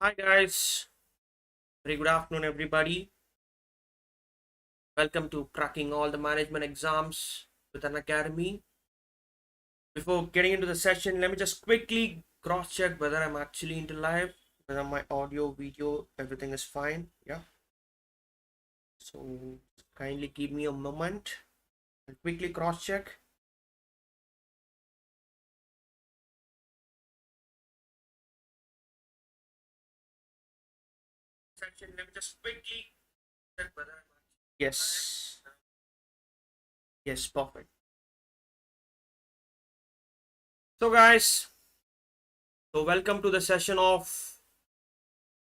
Hi guys, very good afternoon everybody. Welcome to cracking all the management exams with Unacademy. Before getting into the session, let me just quickly cross check whether I'm actually into live, whether my audio, video, everything is fine. Yeah. So kindly give me a moment and quickly cross check. Session, let me just quickly check whether I'm actually yes. Yes, perfect. So guys, welcome to the session of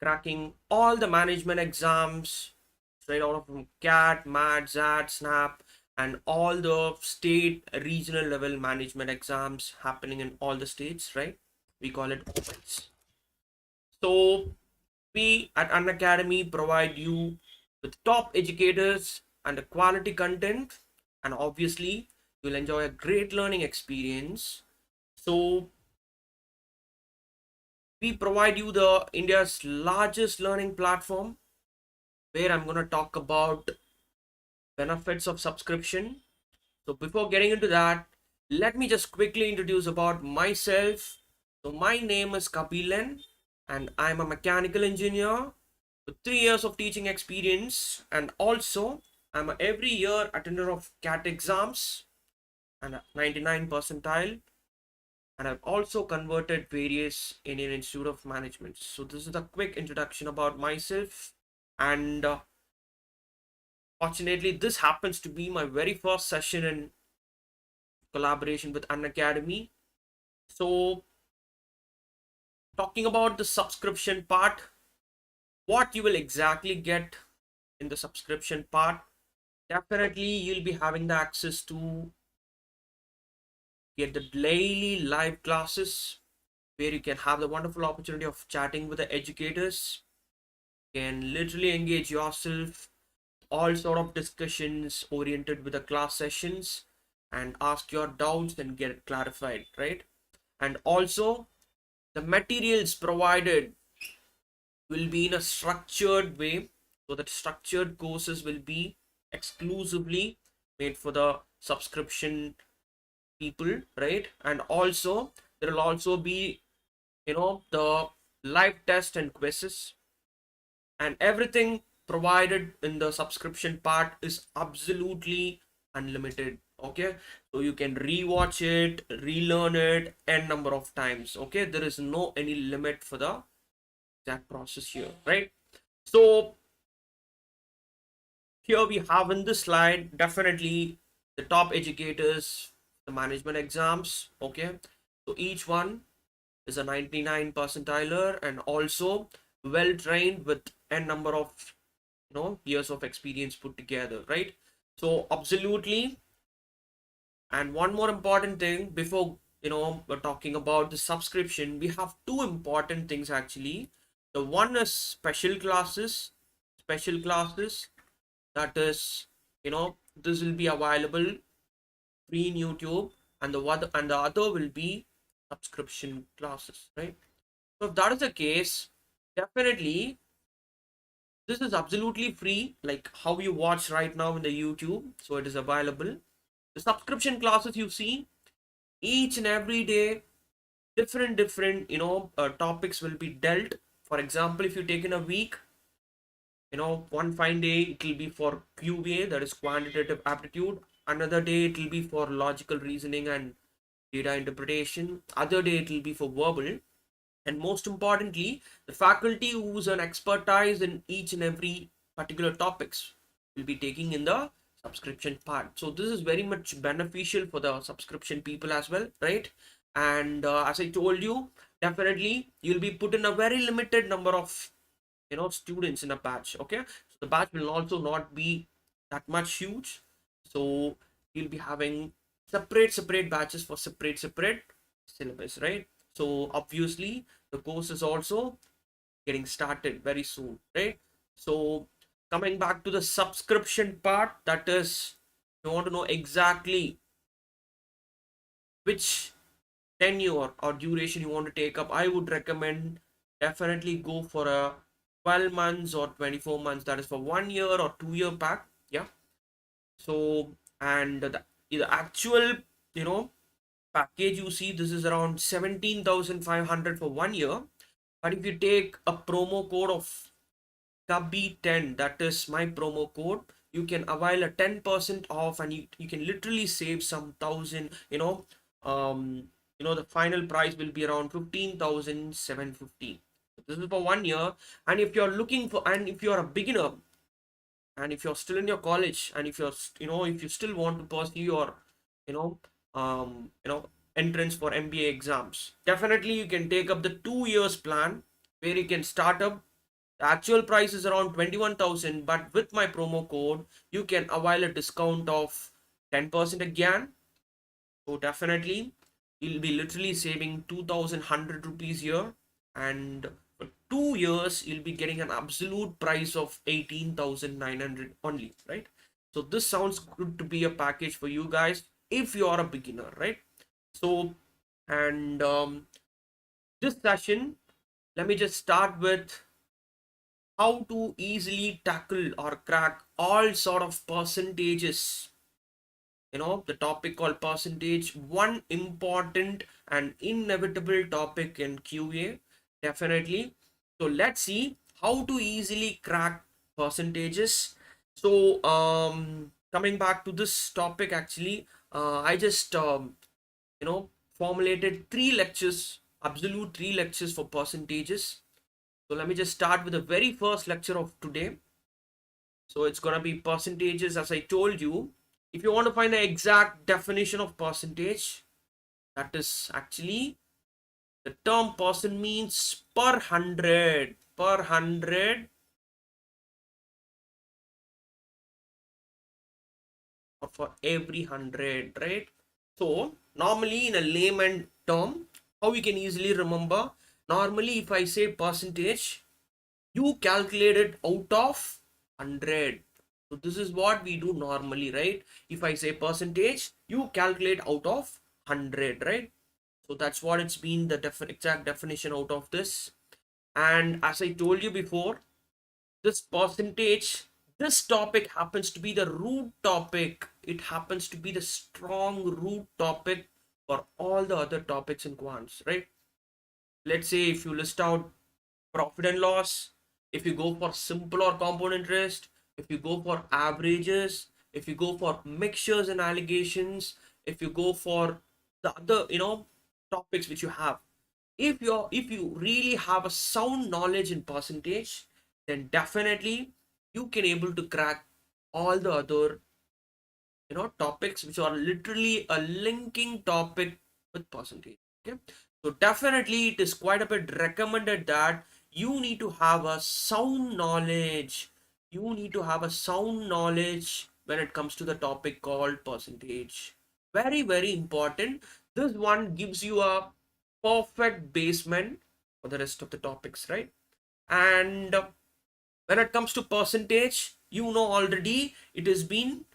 cracking all the management exams straight out of from CAT, MAT, ZAT, SNAP, and all the state, regional level management exams happening in all the states, right? We call it OPEX. So we at Unacademy provide you with top educators and a quality content, and obviously you'll enjoy a great learning experience. So we provide you the India's largest learning platform where I'm going to talk about benefits of subscription. So before getting into that, let me just quickly introduce about myself. So my name is Kabilan and I'm a mechanical engineer with 3 years of teaching experience, and also I'm a every year attender of CAT exams and a 99 percentile, and I've also converted various Indian Institute of Management. So this is a quick introduction about myself, and fortunately this happens to be my very first session in collaboration with Unacademy. So talking about the subscription part, what you will exactly get in the subscription part, definitely you'll be having the access to get the daily live classes where you can have the wonderful opportunity of chatting with the educators, can literally engage yourself, all sort of discussions oriented with the class sessions, and ask your doubts and get it clarified, right? And also the materials provided will be in a structured way, so that structured courses will be exclusively made for the subscription people, right? And also there will also be, the live test and quizzes, and everything provided in the subscription part is absolutely unlimited. Okay, so you can rewatch it, relearn it n number of times. Okay, there is no any limit for the exact process here, right? So here we have in this slide definitely the top educators, the management exams. Okay, so each one is a 99 percentiler and also well trained with n number of years of experience put together, right? So absolutely. And one more important thing before we're talking about the subscription, we have two important things actually. The one is special classes that is, this will be available free in YouTube, and the other will be subscription classes, right? So if that is the case, definitely this is absolutely free, like how you watch right now in the YouTube. So it is available. The subscription classes you see each and every day, different topics will be dealt. For example, if you take in a week, one fine day it will be for QA, that is quantitative aptitude. Another day it will be for logical reasoning and data interpretation. Other day it will be for verbal. And most importantly, the faculty who's an expertise in each and every particular topics will be taking in the subscription part. So this is very much beneficial for the subscription people as well, right? And as I told you, definitely you'll be put in a very limited number of students in a batch. Okay, so the batch will also not be that much huge, so you'll be having separate batches for separate syllabus, right? So obviously the course is also getting started very soon, right? So coming back to the subscription part, that is, you want to know exactly which tenure or duration you want to take up, I would recommend definitely go for a 12 months or 24 months, that is for 1 year or 2 year pack. Yeah. So, and the actual, you know, package you see, this is around 17,500 for 1 year. But if you take a promo code of Kabi10, that is my promo code, you can avail a 10% off, and you can literally save some thousand, the final price will be around 15,750. This is for 1 year. And if you're looking for, and if you're a beginner, and if you're still in your college, and if if you still want to pursue your you know um you know entrance for MBA exams, definitely you can take up the 2 years plan, where you can start up. The actual price is around 21,000, but with my promo code you can avail a discount of 10% again. So definitely you'll be literally saving 2,100 rupees here, and for 2 years you'll be getting an absolute price of 18,900 only, right? So this sounds good to be a package for you guys if you are a beginner, right? So, and this session, let me just start with how to easily tackle or crack all sort of percentages. The topic called percentage, one important and inevitable topic in QA, definitely. So let's see how to easily crack percentages. So coming back to this topic, actually, I just formulated 3 lectures, absolute 3 lectures for percentages. So let me just start with the very first lecture of today. So it's going to be percentages, as I told you. If you want to find the exact definition of percentage, that is actually the term percent means per hundred, or for every 100, right? So normally in a layman term, how we can easily remember, normally if I say percentage, you calculate it out of 100. So this is what we do normally, right? If I say percentage, you calculate out of 100, right? So that's what it's been, the exact definition out of this. And as I told you before, this percentage, this topic happens to be the root topic. It happens to be the strong root topic for all the other topics in quants, right? Let's say if you list out profit and loss, if you go for simple or compound interest, if you go for averages, if you go for mixtures and allegations, if you go for the other topics which you have, if you really have a sound knowledge in percentage, then definitely you can able to crack all the other topics which are literally a linking topic with percentage. Okay, so definitely it is quite a bit recommended that you need to have a sound knowledge. You need to have a sound knowledge when it comes to the topic called percentage. Very, very important. This one gives you a perfect basement for the rest of the topics, right? And when it comes to percentage, already it has been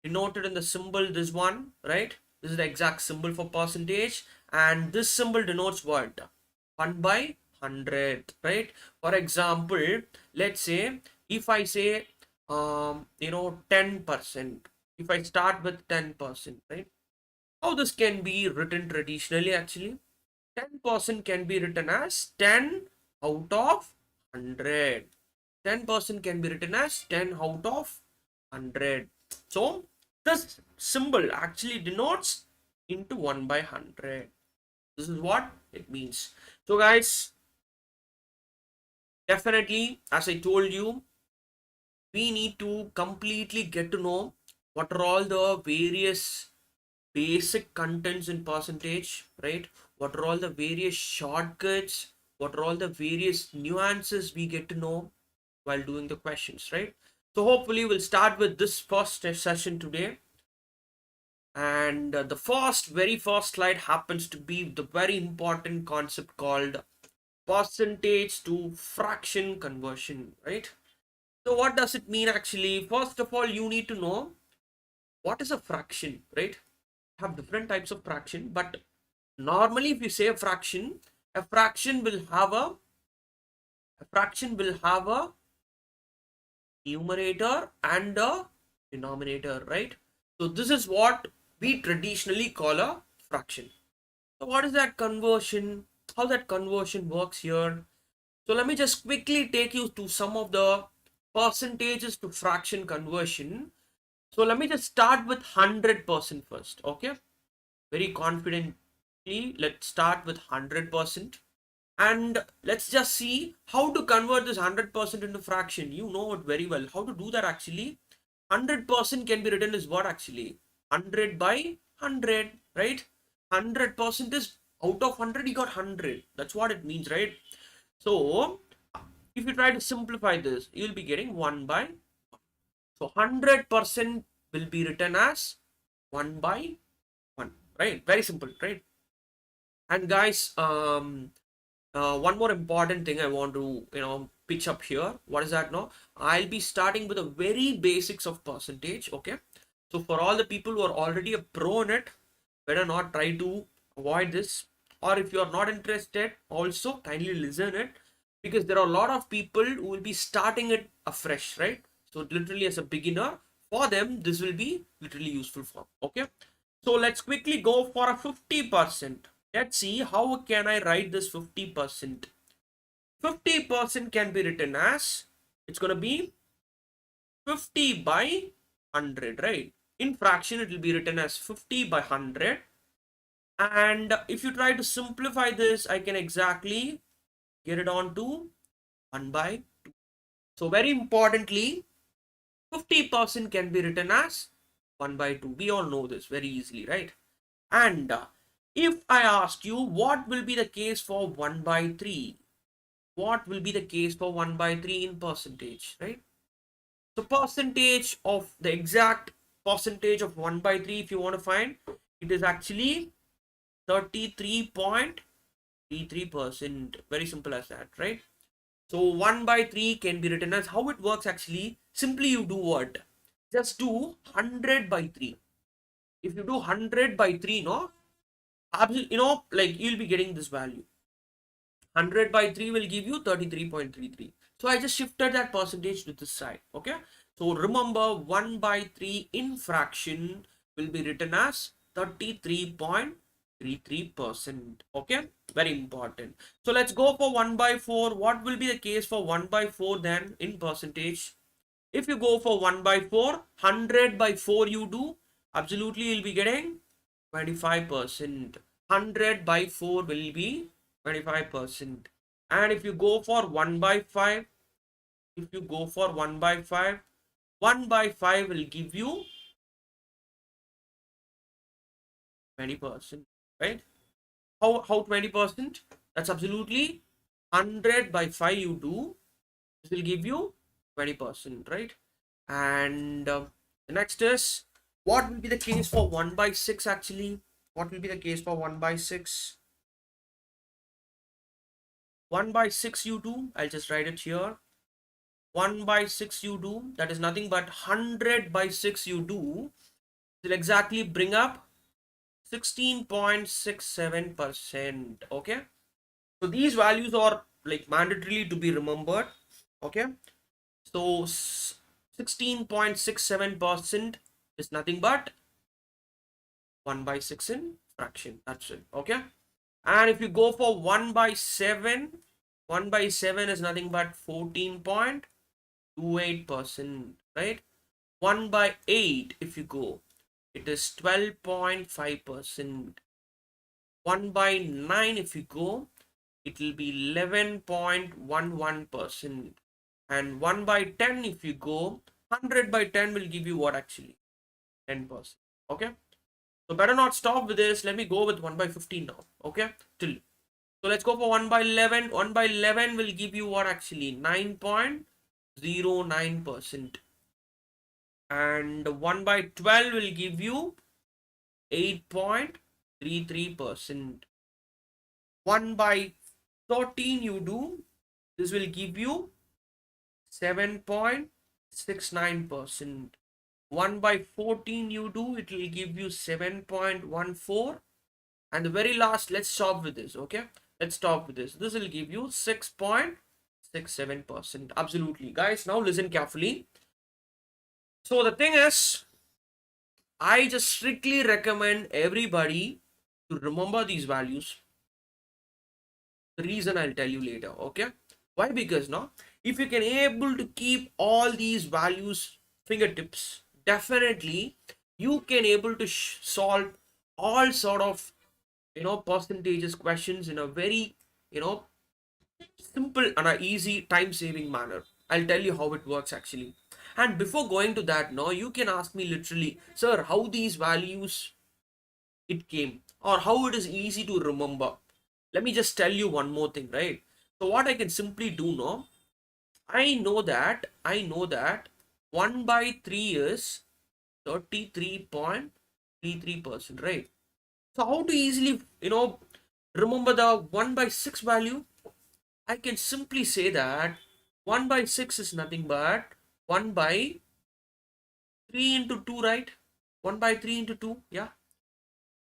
denoted in the symbol, this one, right? This is the exact symbol for percentage, and this symbol denotes what? 1 by 100, right? For example, let's say if I say 10%, if I start with 10%, right? How this can be written traditionally, actually 10% can be written as 10 out of 100. 10% can be written as 10 out of 100. So this symbol actually denotes into 1 by 100. This is what it means. So guys, definitely, as I told you, we need to completely get to know what are all the various basic contents in percentage, right? What are all the various shortcuts? What are all the various nuances we get to know while doing the questions, right? So hopefully we'll start with this first session today. And the very first slide happens to be the very important concept called percentage to fraction conversion, right? So what does it mean actually? First of all, you need to know what is a fraction, right? Have different types of fraction, but normally if you say a fraction will have a A fraction will have a numerator and a denominator, right? So this is what we traditionally call a fraction. So what is that conversion? How that conversion works here? So let me just quickly take you to some of the percentages to fraction conversion. So let me just start with 100% first, okay? Very confidently, let's start with 100%. And let's just see how to convert this 100% into fraction. You know it very well. How to do that actually? 100% can be written as what actually? 100 by 100, right? 100% is out of 100, you got 100. That's what it means, right? So, if you try to simplify this, you'll be getting 1 by 1. So, 100% will be written as 1 by 1, right? Very simple, right? And guys, one more important thing I want to, pitch up here. What is that now? I'll be starting with the very basics of percentage, okay? So for all the people who are already a pro in it, better not try to avoid this. Or if you are not interested, also kindly listen it, because there are a lot of people who will be starting it afresh, right? So literally as a beginner, for them, this will be literally useful for, okay? So let's quickly go for a 50%. Let's see how can I write this 50%. 50% can be written as, it's going to be 50 by 100, right? In fraction, it will be written as 50 by 100. And if you try to simplify this, I can exactly get it on to 1 by 2. So very importantly, 50% can be written as 1 by 2. We all know this very easily, right? And if I ask you what will be the case for 1 by 3, what will be the case for 1 by 3 in percentage, right? So percentage of the exact percentage of 1 by 3, if you want to find, it is actually 33.33%. Very simple as that, right? So 1 by 3 can be written as, how it works actually, simply you do what? Just do 100 by 3. If you do 100 by 3, no, like you'll be getting this value. 100 by 3 will give you 33.33. So I just shifted that percentage to this side, okay? So remember, 1 by 3 in fraction will be written as 33.33%, okay? Very important. So let's go for 1 by 4. What will be the case for 1 by 4 then in percentage? If you go for 1 by 4, 100 by 4 you do, absolutely you'll be getting 25%. 100 by 4 will be 25%. And if you go for 1 by 5, if you go for 1 by 5, 1 by 5 will give you 20%, right? How 20%? That's absolutely 100 by 5 you do. This will give you 20%, right? And the next is, what will be the case for 1 by 6 actually? What will be the case for 1 by 6? 1 by 6 you do, I'll just write it here. 1 by 6 you do, that is nothing but 100 by 6 you do. It will exactly bring up 16.67%, okay? So these values are like mandatorily to be remembered, okay? So 16.67% is nothing but 1 by 6 in fraction. That's it, okay? And if you go for 1 by 7, 1 by 7 is nothing but 14.28%, right? 1 by 8, if you go, it is 12.5%. 1 by 9, if you go, it will be 11.11%. And 1 by 10, if you go, 100 by 10 will give you what actually? 10%. Okay? So better not stop with this. Let me go with 1 by 15 now. Okay? Till. So let's go for 1 by 11. 1 by 11 will give you what actually? 9.09%. And 1 by 12 will give you 8.33%. 1 by 13 you do, this will give you 7.69%. 1 by 14 you do, it will give you 7.14. And the very last, let's stop with this, okay? Let's stop with this. This will give you 7%. Absolutely. Guys, now listen carefully. So the thing is, I just strictly recommend everybody to remember these values. The reason I'll tell you later, okay? Why? Because now, if you can able to keep all these values fingertips, definitely you can able to solve all sort of percentages questions in a very you know simple and a easy time saving manner. I'll tell you how it works actually. And before going to that, now you can ask me literally, sir, how these values it came or how it is easy to remember. Let me just tell you one more thing, right? So what I can simply do now, I know that 1 by 3 is 33.33%, right? So how to easily remember the 1 by 6 value? I can simply say that 1 by 6 is nothing but 1 by 3 into 2, right? 1 by 3 into 2, yeah.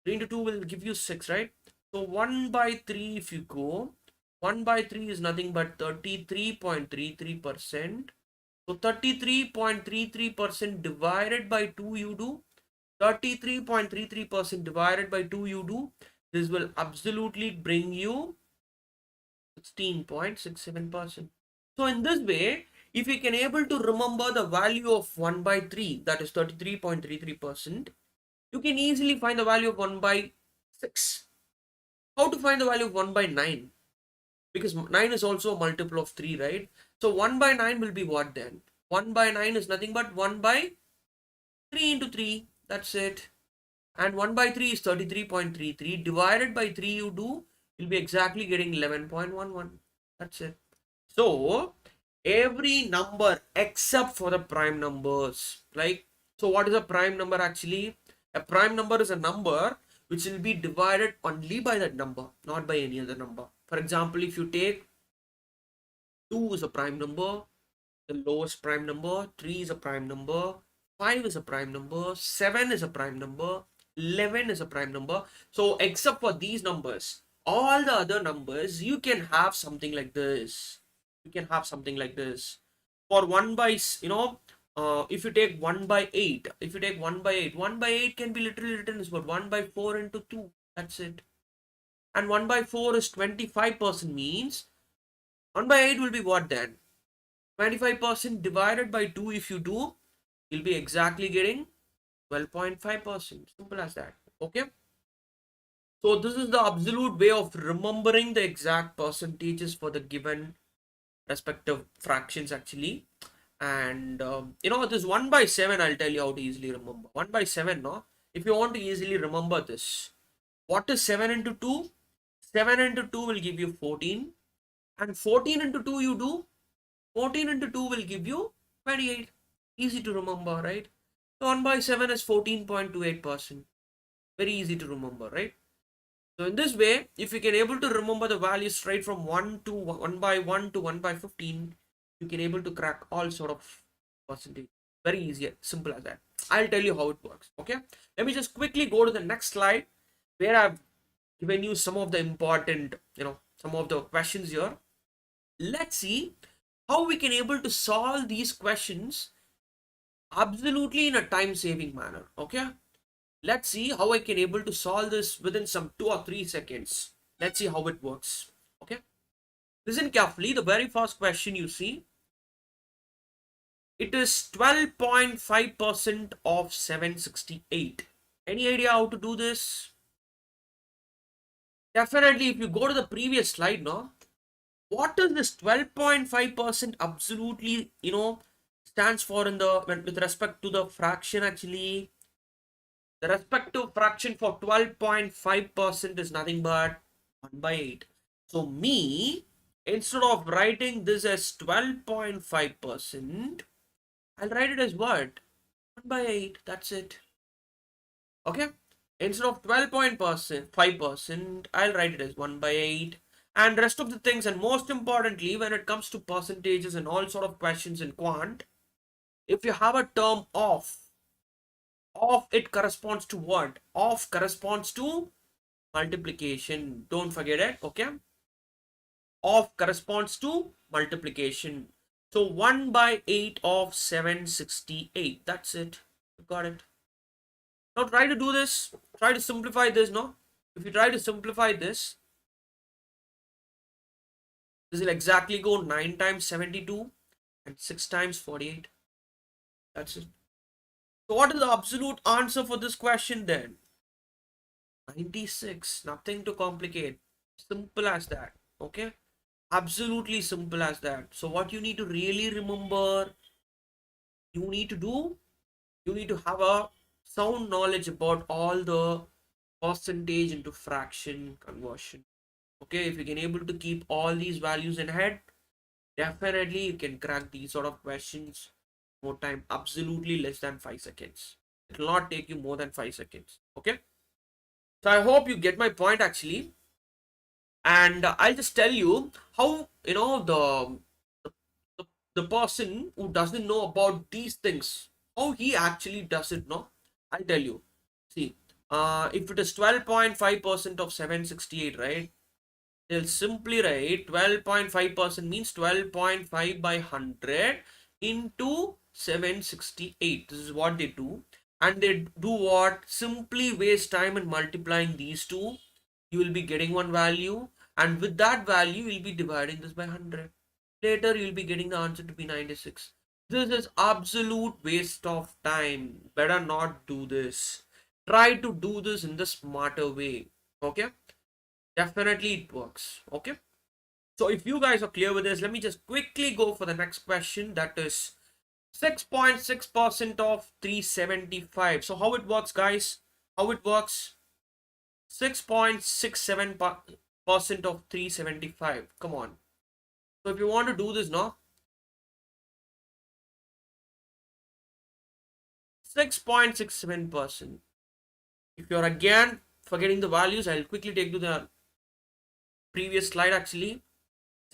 3 into 2 will give you 6, right? So 1 by 3, if you go, 1 by 3 is nothing but 33.33%. So 33.33% divided by 2 you do. 33.33% divided by 2 you do. This will absolutely bring you 16.67%. So in this way, if you can able to remember the value of 1 by 3, that is 33.33%, you can easily find the value of 1 by 6. How to find the value of 1 by 9? Because 9 is also a multiple of 3, right? So 1 by 9 will be what then? 1 by 9 is nothing but 1 by 3 into 3. That's it. And 1 by 3 is 33.33. Divided by 3 you do, you'll be exactly getting 11.11. That's it. So every number except for the prime numbers. Like, so what is a prime number actually? A prime number is a number which will be divided only by that number, not by any other number. For example, if you take 2 is a prime number, the lowest prime number, 3 is a prime number, 5 is a prime number, 7 is a prime number, 11 is a prime number. So except for these numbers, all the other numbers, you can have something like this. You can have something like this. For 1 by, if you take 1 by 8, if you take 1 by 8, 1 by 8 can be literally written as what? 1 by 4 into 2. That's it. And 1 by 4 is 25% means 1 by 8 will be what then? 25% divided by 2 if you do, you'll be exactly getting 12.5%. Simple as that. Okay. So this is the absolute way of remembering the exact percentages for the given respective fractions actually. And this 1 by 7, I'll tell you how to easily remember. 1 by 7, no? If you want to easily remember this, what is 7 into 2? 7 into 2 will give you 14. And 14 into 2 you do, 14 into 2 will give you 28. Easy to remember, right? So 1 by 7 is 14.28%. Very easy to remember, right? So in this way, if you can able to remember the values straight from 1 to 1 by 1 to 1 by 15, you can able to crack all sort of percentage. Very easy, simple as that. I'll tell you how it works. Okay. Let me just quickly go to the next slide where I've given you some of the important, some of the questions here. Let's see how we can able to solve these questions absolutely in a time saving manner. Okay, let's see how I can able to solve this within some 2 or 3 seconds. Let's see how it works. Okay, listen carefully. The very first question you see, it is 12.5% of 768. Any idea how to do this? Definitely, if you go to the previous slide now, what is this 12.5% absolutely stands for in the with respect to the fraction actually? The respective fraction for 12.5% is nothing but 1 by 8. So me, instead of writing this as 12.5%, I'll write it as what? 1 by 8. That's it. Okay? Instead of 12.5%, I'll write it as 1 by 8. And rest of the things, and most importantly, when it comes to percentages and all sort of questions in quant, if you have a term of it corresponds to what? Of corresponds to multiplication. Don't forget it. Okay. of corresponds to multiplication. So 1 by 8 of 768. That's it. You got it. Now try to do this. Try to simplify this, no? If you try to simplify this, this will exactly go 9 times 72 and 6 times 48. That's it. So what is the absolute answer for this question then? 96. Nothing to complicate. Simple as that. Okay? Absolutely simple as that. So what you need to really remember, you need to do, you need to have a sound knowledge about all the percentage into fraction conversion. Okay, if you can able to keep all these values in head, definitely you can crack these sort of questions. More time, absolutely less than 5 seconds. It will not take you more than 5 seconds. Okay, so I hope you get my point actually. And I'll just tell you how, the, the person who doesn't know about these things, how he actually does it. No, I'll tell you. See, if it is 12.5% of 768, right? They'll simply write 12.5% means 12.5 by 100 into 768. This is what they do. And they do what? Simply waste time in multiplying these two. You will be getting one value. And with that value, you'll be dividing this by 100. Later, you'll be getting the answer to be 96. This is absolute waste of time. Better not do this. Try to do this in the smarter way. Okay? Definitely it works. Okay. So if you guys are clear with this, let me just quickly go for the next question. That is 6.6% of 375. So how it works, guys? How it works? 6.67% of 375. Come on. So if you want to do this now, 6.67%. If you're again forgetting the values, I'll quickly take to the previous slide actually.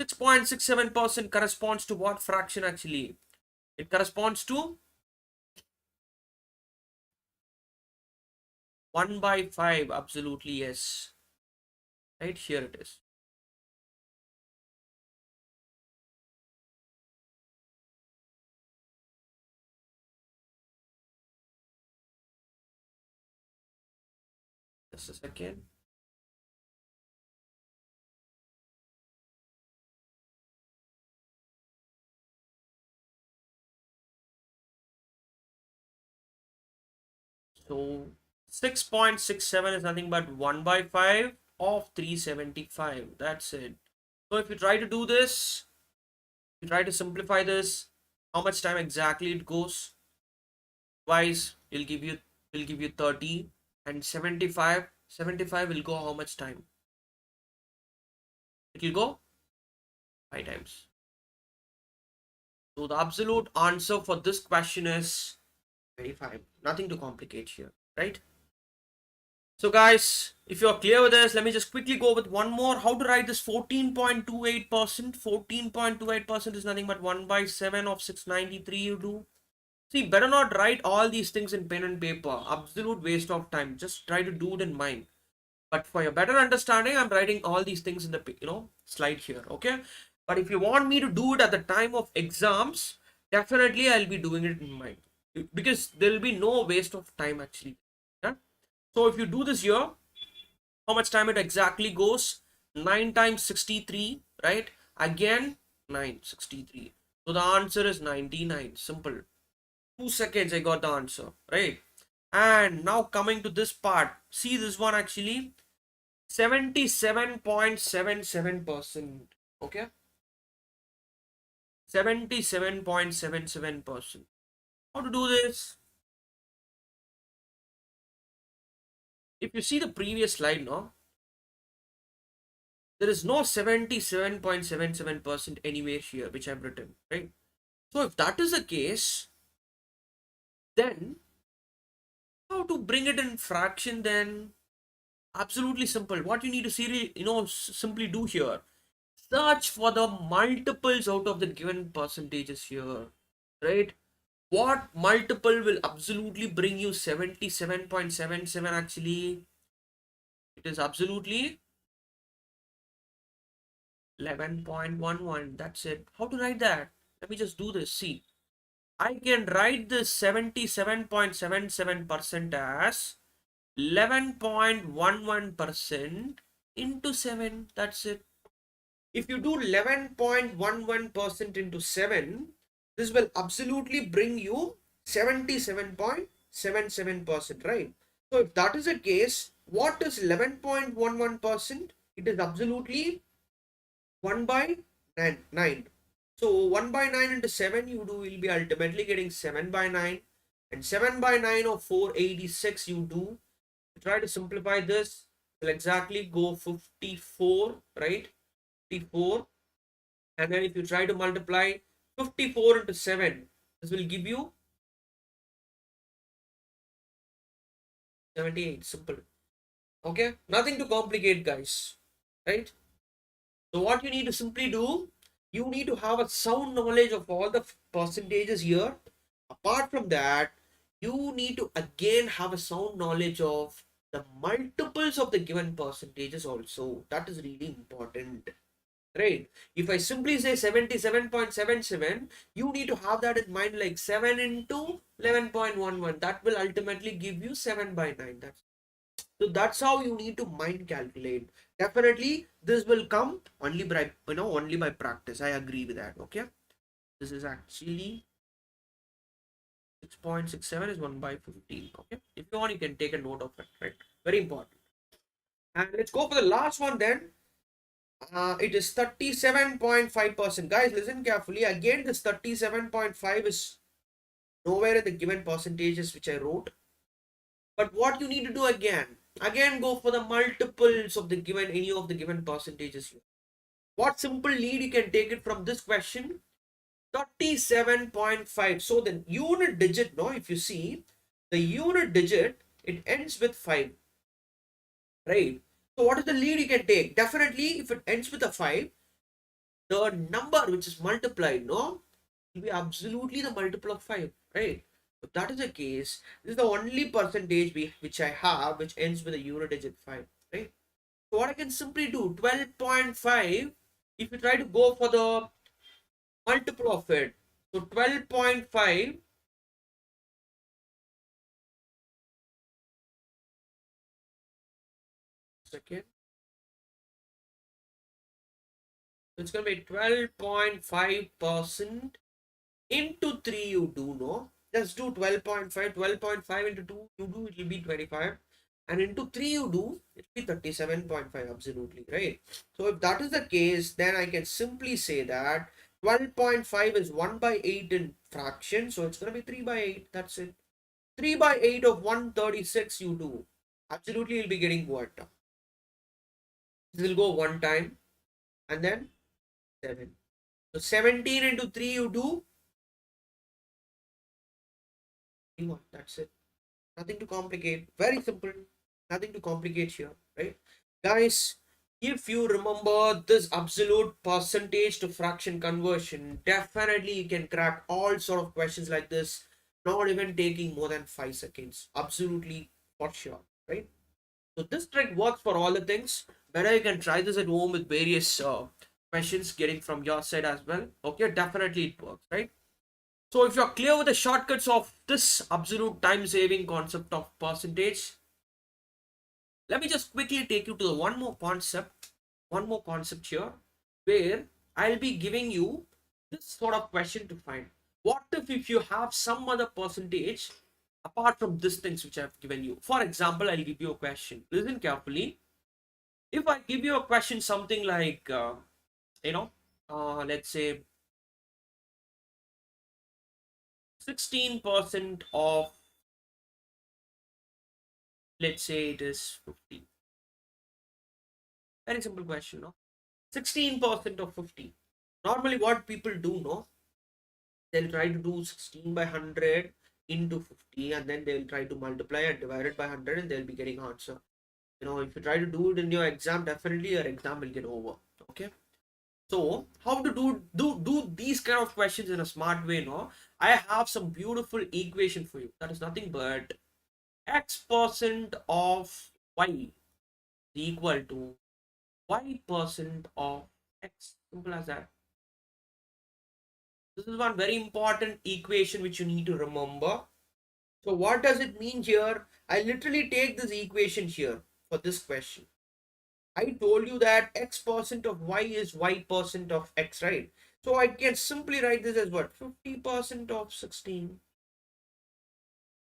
6.67% corresponds to what fraction actually? It corresponds to 1 by 5. Absolutely, yes. Right here it is. Just a second. So 6.67 is nothing but 1 by 5 of 375. That's it. So if you try to do this, you try to simplify this, how much time exactly it goes? Twice will give you 30, and 75. 75 will go how much time? It will go 5 times. So the absolute answer for this question is 25. Nothing to complicate here, right? So guys, if you're clear with this, let me just quickly go with one more. How to write this 14.28%? 14.28% is nothing but 1 by 7 of 693 you do. See, better not write all these things in pen and paper. Absolute waste of time. Just try to do it in mind. But for your better understanding, I'm writing all these things in the slide here, okay? But if you want me to do it at the time of exams, definitely I'll be doing it in mind, because there will be no waste of time actually. Yeah. So if you do this here, how much time it exactly goes? 9 times 63, right? Again, 963. So the answer is 99. Simple. 2 seconds I got the answer, right? And now coming to this part, see this one actually, 77.77%. Okay, 77.77%. How to do this? If you see the previous slide, no, there is no 77.77% anywhere here, which I've written, right? So if that is the case, then how to bring it in fraction then? Absolutely simple. What you need to simply do here, search for the multiples out of the given percentages here, right? What multiple will absolutely bring you 77.77 actually? It is absolutely 11.11. That's it. How to write that? Let me just do this. See, I can write this 77.77% as 11.11% into 7. That's it. If you do 11.11% into 7, this will absolutely bring you 77.77%, right? So if that is the case, what is 11.11%? It is absolutely 1 by 9. So 1 by 9 into 7 you do will be ultimately getting 7 by 9, and 7 by 9 of 486 you do. Try to simplify this, will exactly go 54, right? 54. And then if you try to multiply 54 into 7, this will give you 78. Simple. Okay, nothing to complicate, guys, right? So what you need to simply do, you need to have a sound knowledge of all the percentages here. Apart from that, you need to again have a sound knowledge of the multiples of the given percentages also. That is really important, right? If I simply say 77.77, you need to have that in mind, like 7 into 11.11. That will ultimately give you 7 by 9. That's how you need to mind calculate. Definitely, this will come only by only by practice. I agree with that. Okay, this is actually 6.67 is 1 by 15. Okay, if you want, you can take a note of it. Right, very important. And let's go for the last one then. It is 37.5%. Guys, listen carefully. Again, this 37.5 is nowhere in the given percentages which I wrote. But what you need to do again go for the multiples of the given, any of the given percentages here. What simple lead you can take it from this question? 37.5. So the unit digit, no, if you see, the unit digit, it ends with 5, right? So what is the lead you can take? Definitely, if it ends with a 5, the number which is multiplied, no, will be absolutely the multiple of 5, right? If that is the case, this is the only percentage which I have which ends with a unit digit 5, right? So what I can simply do, 12.5, if you try to go for the multiple of it, so 12.5, second, so it's going to be 12.5% into 3 you do, no? Just do 12.5, 12.5 into 2 you do, it will be 25. And into 3 you do, it will be 37.5, absolutely, right? So if that is the case, then I can simply say that 12.5 is 1 by 8 in fraction, so it's going to be 3 by 8, that's it. 3 by 8 of 136 you do. Absolutely, you'll be getting what? This will go one time and then 7. So 17 into 3 you do. That's it. Nothing to complicate. Very simple. Nothing to complicate here, right? Guys, if you remember this absolute percentage to fraction conversion, definitely you can crack all sort of questions like this, not even taking more than 5 seconds. Absolutely, for sure, right? So this trick works for all the things. Better you can try this at home with various questions getting from your side as well. Okay, definitely it works, right? So if you're clear with the shortcuts of this absolute time saving concept of percentage, let me just quickly take you to the one more concept here, where I'll be giving you this sort of question to find. What if you have some other percentage apart from these things which I've given you? For example, I'll give you a question. Listen carefully. If I give you a question something like, let's say 16% of, let's say it is 50. Very simple question, no? 16% of 50. Normally what people do, no? They'll try to do 16 by 100 into 50, and then they'll try to multiply and divide it by 100, and they'll be getting answer. If you try to do it in your exam, definitely your exam will get over. Okay. So how to do these kind of questions in a smart way, no? I have some beautiful equation for you. That is nothing but x% of y is equal to y% of x. Simple as that. This is one very important equation which you need to remember. So what does it mean here? I literally take this equation here for this question. I told you that x percent of y is y percent of x, right? So I can simply write this as what? 50% of 16.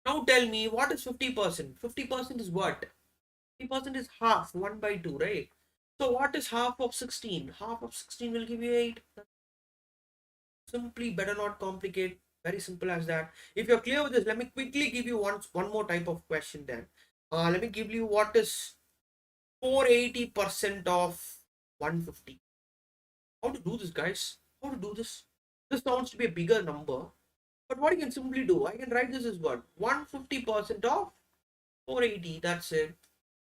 Now tell me, what is 50%? 50% is what? 50% is half, 1 by 2, right? So what is half of 16? Half of 16 will give you 8. Simply, better not complicate. Very simple as that. If you're clear with this, let me quickly give you one more type of question then. Let me give you what is 480% of 150. How to do this, guys? How to do this? This sounds to be a bigger number. But what you can simply do, I can write this as what? 150% of 480. That's it.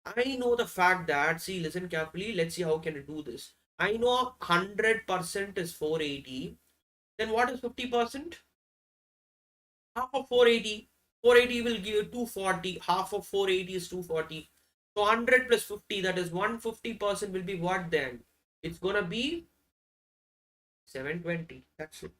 I know the fact that, see, listen carefully. Let's see how can I do this. I know 100% is 480. Then what is 50%? Half of 480. 480 will give you 240. Half of 480 is 240. So 100 plus 50, that is 150% will be what then? It's gonna be 720. That's it.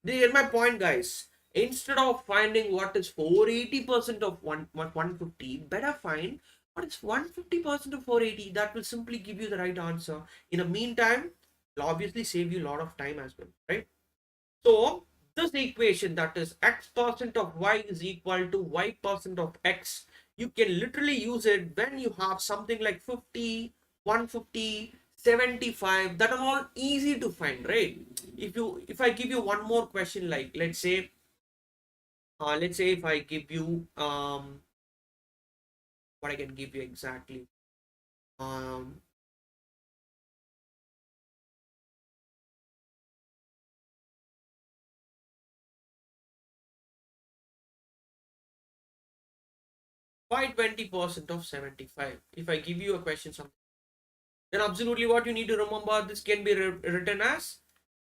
Do you get my point, guys? Instead of finding what is 480% of 150, better find what is 150% of 480. That will simply give you the right answer. In the meantime, it'll obviously save you a lot of time as well, right? So this equation, that is x percent of y is equal to y percent of x, you can literally use it when you have something like 50, 150, 75. That are all easy to find, right? If I give you one more question, like let's say if I give you what I can give you exactly, um 520% of 75. If I give you a question something, then absolutely what you need to remember, this can be written as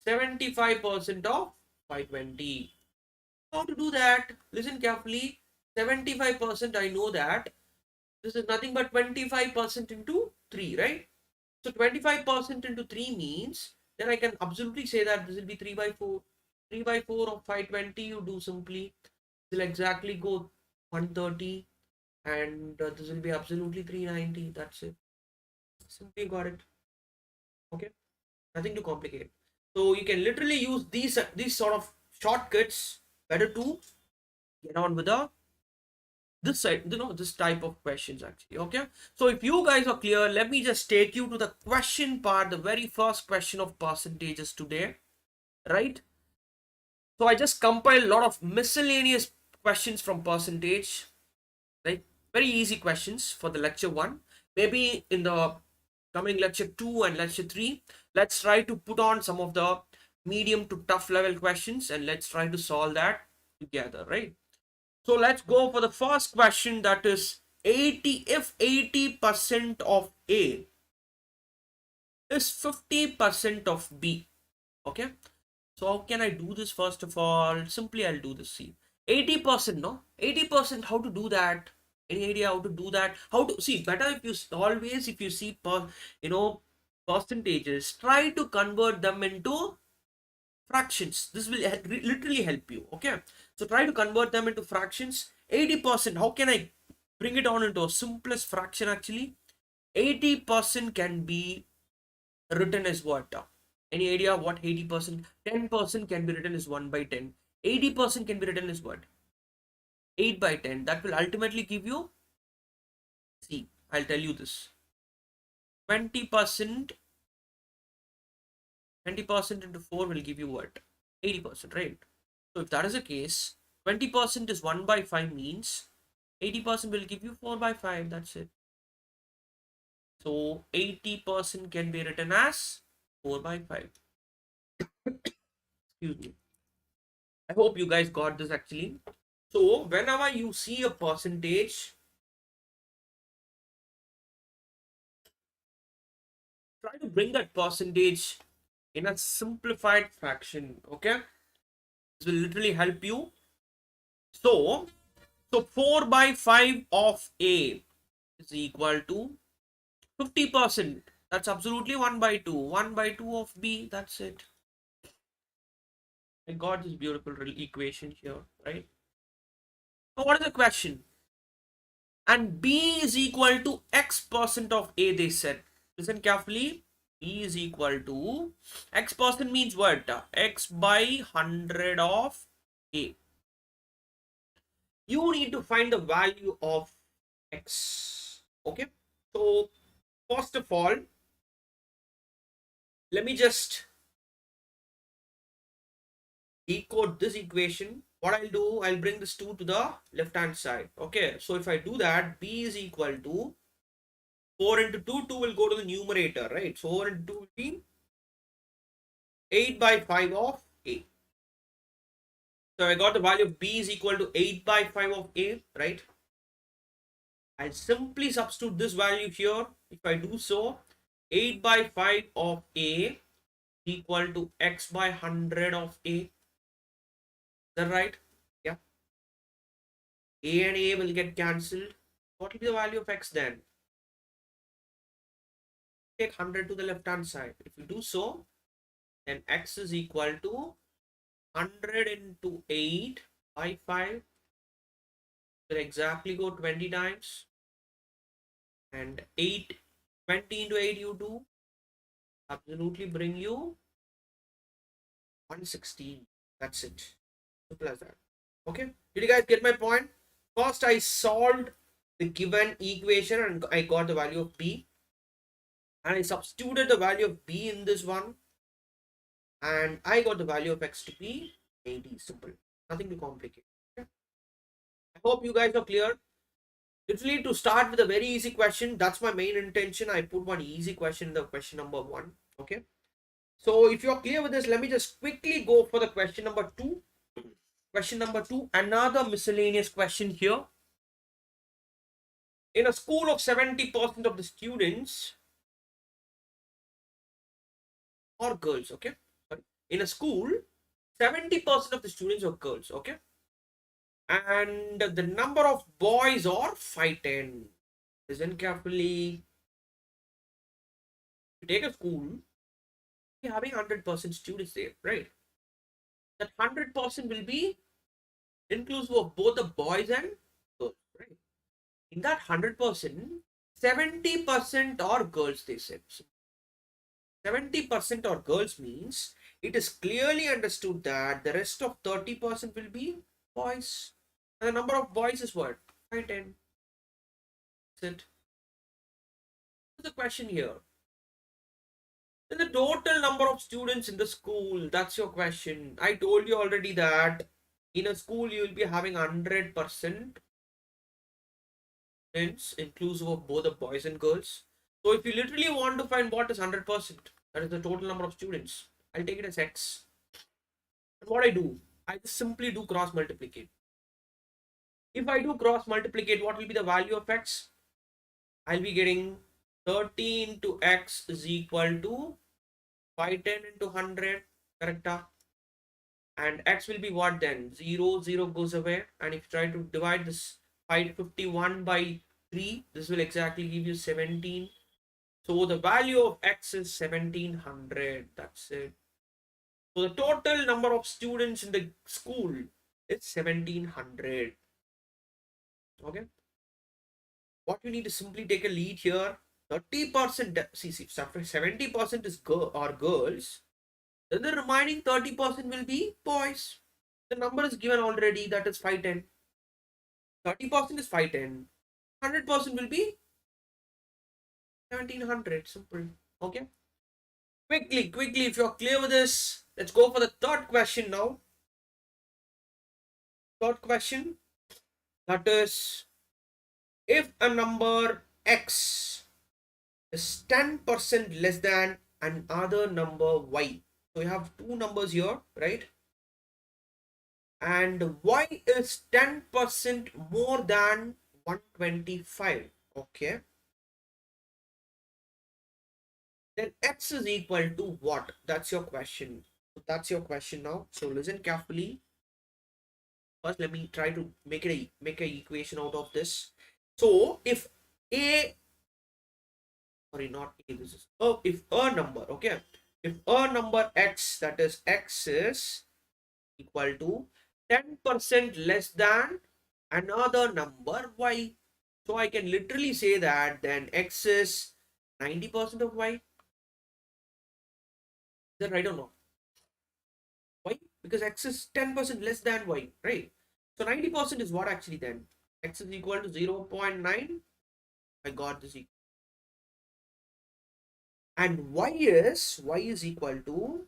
75% of 520. How to do that? Listen carefully. 75%, I know that this is nothing but 25% into 3, right? So 25% into 3 means, then I can absolutely say that this will be 3 by 4. 3 by 4 of 520, you do simply, will exactly go 130, and this will be absolutely 390. That's it. Simply got it. Okay, nothing to complicate. So you can literally use these sort of shortcuts better to get on with the this side, this type of questions actually. Okay, so if you guys are clear, let me just take you to the question part, the very first question of percentages today, right? So I just compiled a lot of miscellaneous questions from percentage, right? Very easy questions for the lecture 1. Maybe in the coming lecture 2 and lecture 3, let's try to put on some of the medium to tough level questions, and let's try to solve that together, right? So let's go for the first question, that is 80, if 80% of A is 50% of B. Okay, so how can I do this? First of all, simply I'll do this. See, 80%, no? 80%, how to do that? Any idea how to do that? How to see? Better if you always, if you see you know percentages, try to convert them into fractions. This will literally help you. Okay, so try to convert them into fractions. 80%, how can I bring it on into a simplest fraction? Actually, 80% can be written as what? Any idea what 80%? 10% can be written as 1 by 10. 80% can be written as what? 8 by 10. That will ultimately give you, see, I'll tell you this, 20%. 20% into 4 will give you what? 80%, right? So if that is the case, 20% is 1 by 5 means 80% will give you 4 by 5. That's it. So 80% can be written as 4 by 5. Excuse me. I hope you guys got this actually. So whenever you see a percentage, try to bring that percentage in a simplified fraction. Okay, this will literally help you. So 4 by 5 of A is equal to 50%. That's absolutely 1 by 2. 1 by 2 of B. That's it. I got this beautiful equation here, right? So what is the question? And B is equal to X% of A, they said. Listen carefully. B is equal to X% means what? X by 100 of A. You need to find the value of X. Okay. So first of all, let me just decode this equation. What I'll do, I'll bring this 2 to the left hand side. Okay. So if I do that, B is equal to 4 into 2, 2 will go to the numerator, right? So 4 into 2 will be 8 by 5 of A. So I got the value of B is equal to 8 by 5 of A, right? I'll simply substitute this value here. If I do so, 8 by 5 of A equal to X by 100 of A. Is that right? Yeah. A and A will get cancelled. What will be the value of X then? Take 100 to the left hand side. If you do so, then X is equal to 100 into 8 by 5 will exactly go 20 times, and 20 into 8 you do absolutely bring you 116. That's it. Simple as that. Okay. Did you guys get my point? First I solved the given equation and I got the value of B, and I substituted the value of B in this one, and I got the value of X to be 80. Simple. Nothing to complicate. Okay. I hope you guys are clear. Literally, to start with a very easy question, that's my main intention. I put one easy question in the question number 1. Okay. So if you're clear with this, let me just quickly go for the question number 2. Question number 2, another miscellaneous question here. In a school of 70% of the students are girls, okay? Sorry. In a school, 70% of the students are girls, okay? And the number of boys are 510. Listen carefully. You take a school, you're having 100% students there, right? That 100% will be inclusive of both the boys and girls, right? In that 100%, 70% are girls, they said. 70% are girls means it is clearly understood that the rest of 30% will be boys. And the number of boys is what? 510. That's it. That's the question here. Then the total number of students in the school, that's your question. I told you already that in a school you will be having 100% students inclusive of both the boys and girls. So if you literally want to find what is 100%, that is the total number of students, I'll take it as X. And what I do, I just simply do cross multiplicate. If I do cross multiplicate, what will be the value of X? I'll be getting 30 into X is equal to 510 into 100, correct? And X will be what then? 0, 0 goes away. And if you try to divide this 551 by 3, this will exactly give you 17. So the value of X is 1700. That's it. So the total number of students in the school is 1700. Okay. What you need to simply take a lead here. 30%, see, 70% is girls. Then the remaining 30% will be boys. The number is given already, that is 510. 30% is 510. 100% will be 1700. Simple. Okay. Quickly, if you're clear with this, let's go for the third question now. Third question, that is, if a number X is 10% less than another number Y. So you have two numbers here, right? And Y is 10% more than 125. Okay. Then X is equal to what? That's your question. That's your question now. So listen carefully. First, let me try to make an equation out of this. So if A sorry, not A, this is if a number, okay, if a number X, that is X is equal to 10% less than another number Y. So I can literally say that then X is 90% of Y. Is that right or not? Why? Because X is 10% less than Y, right? So 90% is what actually then? X is equal to 0.9. I got this. And Y is equal to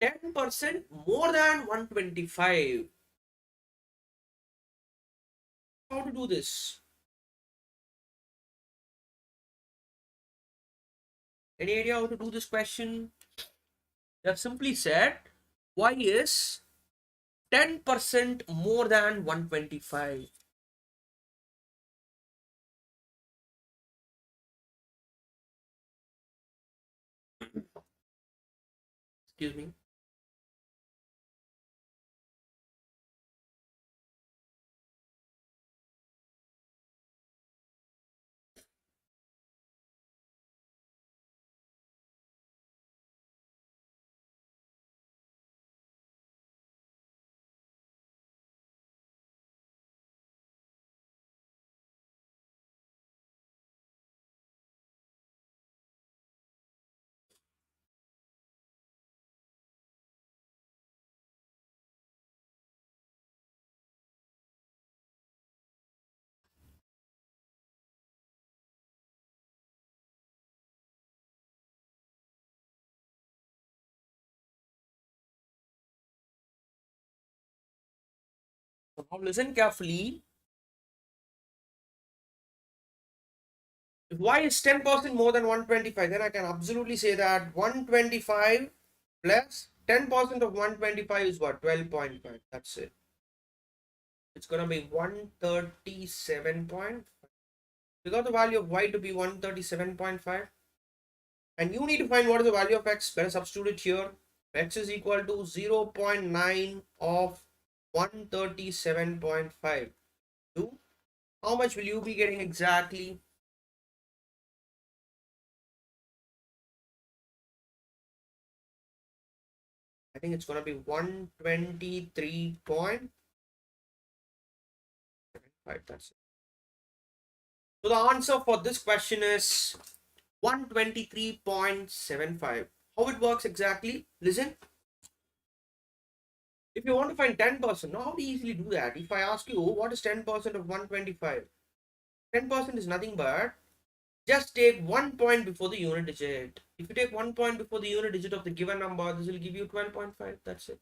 10% more than 125. How to do this? Any idea how to do this question? They have simply said Y is 10% more than 125. Excuse me. So now listen carefully. If Y is 10% more than 125, then I can absolutely say that 125 plus 10% of 125 is what? 12.5. That's it. It's going to be 137.5. We got the value of Y to be 137.5. And you need to find what is the value of X. Better substitute it here. X is equal to 0.9 of 137.5. How much will you be getting exactly? I think it's going to be 123.5. That's it. So the answer for this question is 123.75. How it works exactly? Listen. If you want to find 10%, now how do you easily do that? If I ask you what is 10% of 125? 10% is nothing but just take 1 point before the unit digit. If you take 1 point before the unit digit of the given number, this will give you 12.5. That's it.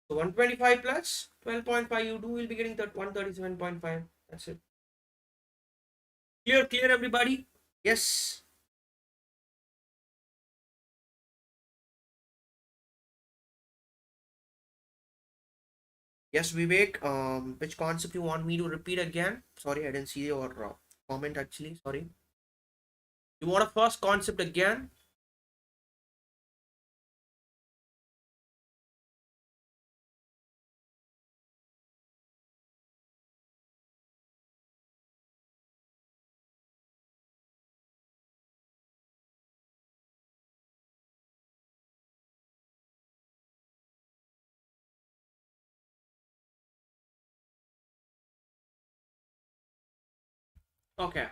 So 125 plus 12.5 you do will be getting that 137.5. That's it. Clear everybody? Yes. Yes, Vivek. Which concept you want me to repeat again? Sorry, I didn't see your comment actually. Sorry. You want a first concept again? Okay.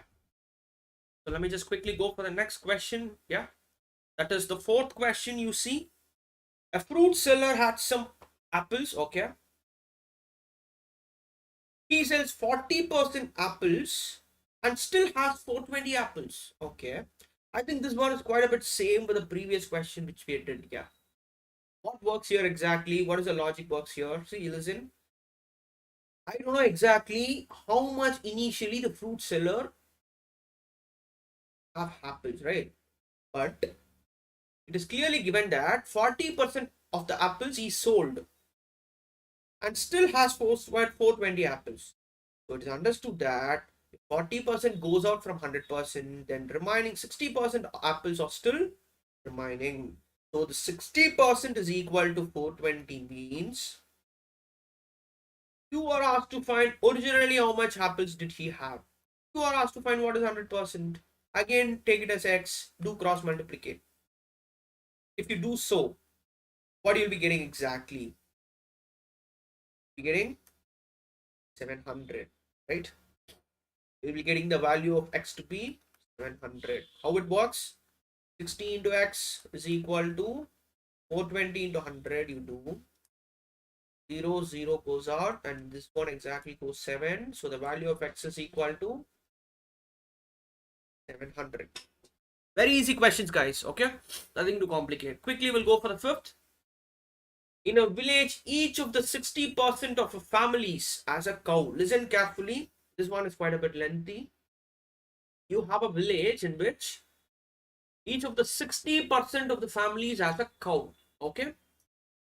So let me just quickly go for the next question. Yeah. That is the fourth question you see. A fruit seller had some apples. Okay. He sells 40% apples and still has 420 apples. Okay. I think this one is quite a bit same with the previous question which we did. Yeah. What works here exactly? What is the logic works here? See, listen. I don't know exactly how much initially the fruit seller have apples, right? But it is clearly given that 40% of the apples he sold and still has 420 apples. So it is understood that if 40% goes out from 100%, then remaining 60% apples are still remaining. So the 60% is equal to 420 means you are asked to find originally how much apples did he have. You are asked to find what is 100%. Again, take it as x, do cross multiplicate. If you do so, what you'll be getting exactly? You're getting 700, right? You'll be getting the value of x to be 700. How it works? 60 into x is equal to 420 into 100. You do 0, 0 goes out, and this one exactly goes 7. So the value of x is equal to 700. Very easy questions, guys. Okay, nothing to complicate. Quickly, we'll go for the fifth. In a village, each of the 60% of a families as a cow. Listen carefully. This one is quite a bit lengthy. You have a village in which each of the 60% of the families has a cow. Okay.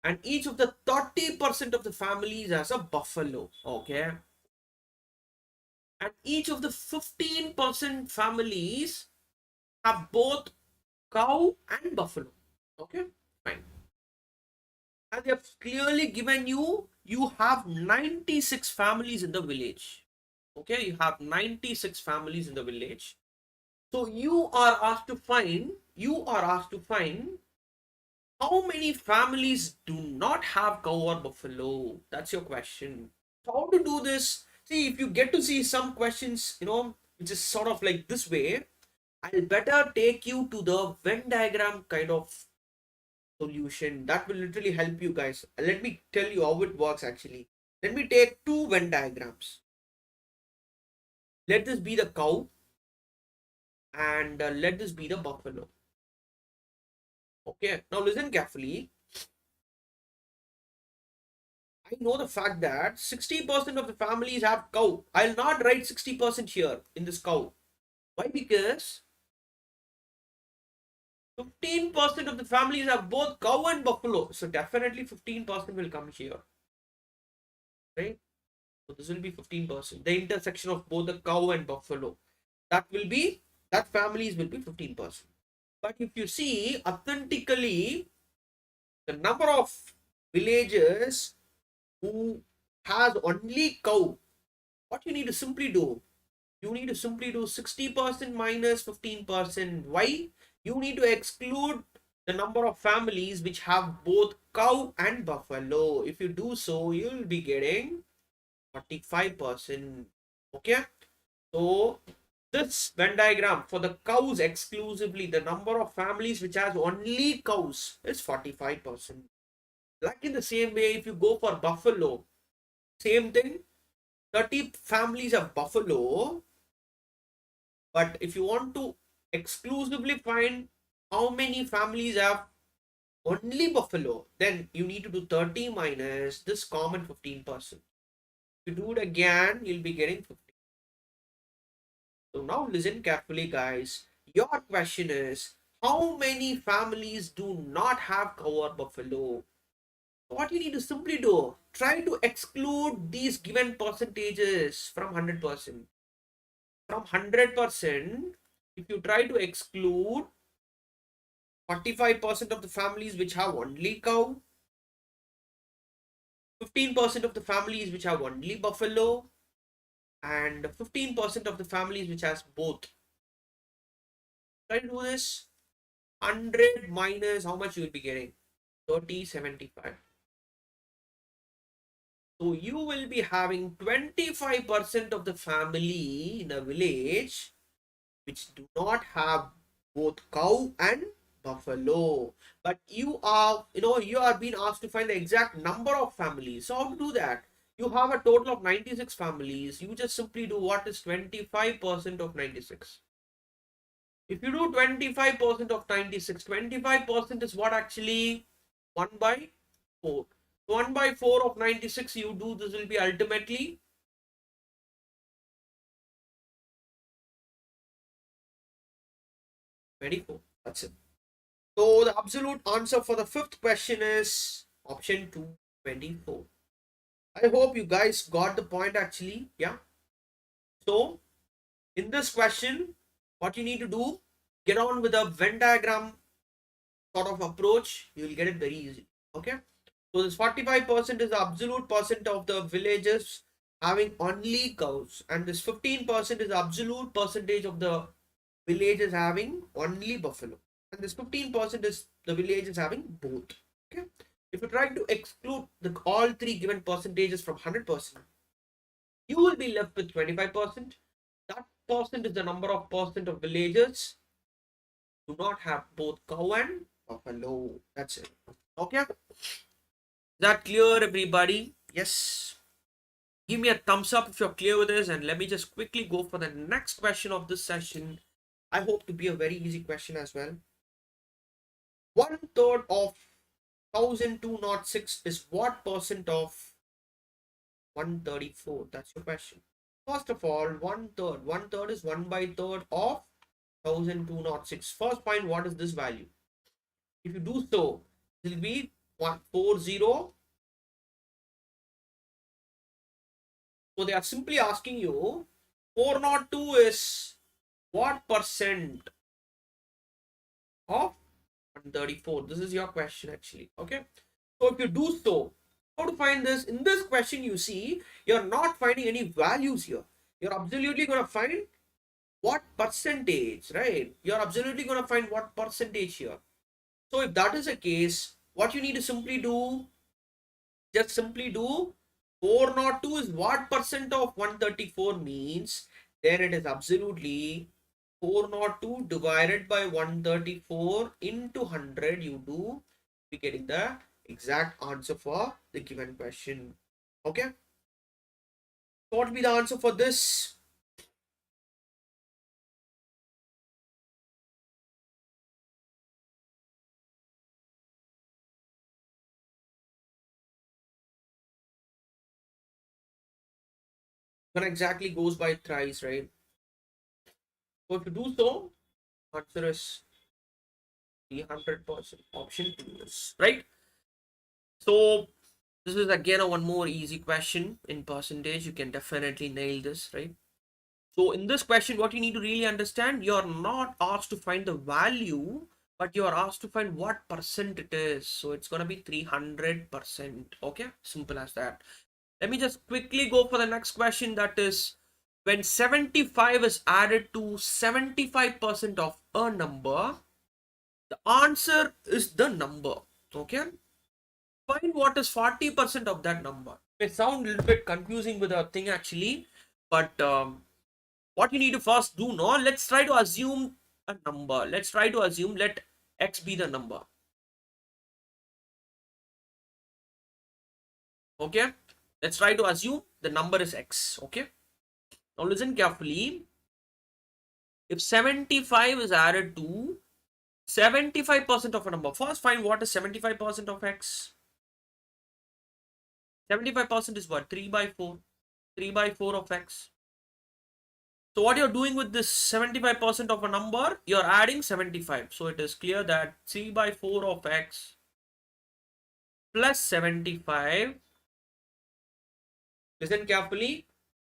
And each of the 30% of the families has a buffalo. Okay. And each of the 15% families have both cow and buffalo. Okay. Fine. And they have clearly given you have 96 families in the village. Okay, you have 96 families in the village. So you are asked to find how many families do not have cow or buffalo. That's your question. So how to do this? See, if you get to see some questions, which is sort of like this way, I'll better take you to the Venn diagram kind of solution that will literally help you guys. Let me tell you how it works actually. Let me take two Venn diagrams. Let this be the cow and let this be the buffalo. Okay, now listen carefully. I know the fact that 60% of the families have cow. I'll not write 60% here in this cow. Why? Because 15% of the families have both cow and buffalo. So definitely 15% will come here. Right? So this will be 15%. The intersection of both the cow and buffalo. That families will be 15%. But if you see authentically, the number of villages who has only cow, what you need to simply do, you need to simply do 60% minus 15%. Why? You need to exclude the number of families which have both cow and buffalo. If you do so, you'll be getting 45%. Okay, so this Venn diagram for the cows exclusively, the number of families which has only cows is 45%. Like in the same way, if you go for buffalo, same thing, 30 families have buffalo. But if you want to exclusively find how many families have only buffalo, then you need to do 30 minus this common 15%. If you do it again, you'll be getting 50. So now listen carefully, guys. Your question is, how many families do not have cow or buffalo? What you need to simply do, try to exclude these given percentages from 100%. From 100%, if you try to exclude 45% of the families which have only cow, 15% of the families which have only buffalo, and 15% of the families which has both. Try to do this. 100 minus how much you will be getting? 3075. So you will be having 25% of the family in a village which do not have both cow and buffalo. But you are being asked to find the exact number of families. So how to do that? You have a total of 96 families. You just simply do what is 25% of 96. If you do 25% of 96, 25% is what actually 1 by 4. 1 by 4 of 96 you do, this will be ultimately 24. That's it. So the absolute answer for the fifth question is option 2, 24. I hope you guys got the point actually. Yeah. So in this question, what you need to do, get on with a Venn diagram sort of approach. You will get it very easy. Okay. So this 45% is the absolute percent of the villages having only cows, and this 15% is the absolute percentage of the villages having only buffalo, and this 15% is the villages having both. Okay, if you try to exclude all three given percentages from 100%, you will be left with 25%. That percent is the number of percent of villages do not have both cow and buffalo. That's it. Okay, is that clear, everybody? Yes. Give me a thumbs up if you're clear with this, and let me just quickly go for the next question of this session. I hope to be a very easy question as well. 1/3 of 1206 is what percent of 134? That's your question. First of all, 1/3. 1/3 is 1/3 of 1206. First, find what is this value. If you do so, it will be 140. So they are simply asking you 402 is what percent of 134? This is your question actually. Okay. So if you do so, how to find this? In this question, you see, you're not finding any values here. You're absolutely going to find what percentage, right? You're absolutely going to find what percentage here. So if that is the case, what you need to simply do, just simply do 402 is what percent of 134 means, then it is absolutely 402 divided by 134 into 100. You do be getting the exact answer for the given question. Okay, so what will be the answer for this? When exactly goes by thrice, right? So if you do so, answer is 300%. Option 2 is right. So this is again a one more easy question in percentage. You can definitely nail this, right? So in this question, what you need to really understand, you're not asked to find the value, but you're asked to find what percent it is. So it's going to be 300%. Okay, simple as that. Let me just quickly go for the next question. That is, when 75 is added to 75% of a number, the answer is the number. Okay, find what is 40% of that number. It may sound a little bit confusing with a thing actually, but what you need to first do now, let's try to assume a number. Let's try to assume, let x be the number. Okay, let's try to assume the number is x. Okay, now listen carefully. If 75 is added to 75% of a number, first find what is 75% of x. 75% is what? 3 by 4. 3 by 4 of x. So what you're doing with this 75% of a number, you're adding 75. So it is clear that 3 by 4 of x plus 75. Listen carefully.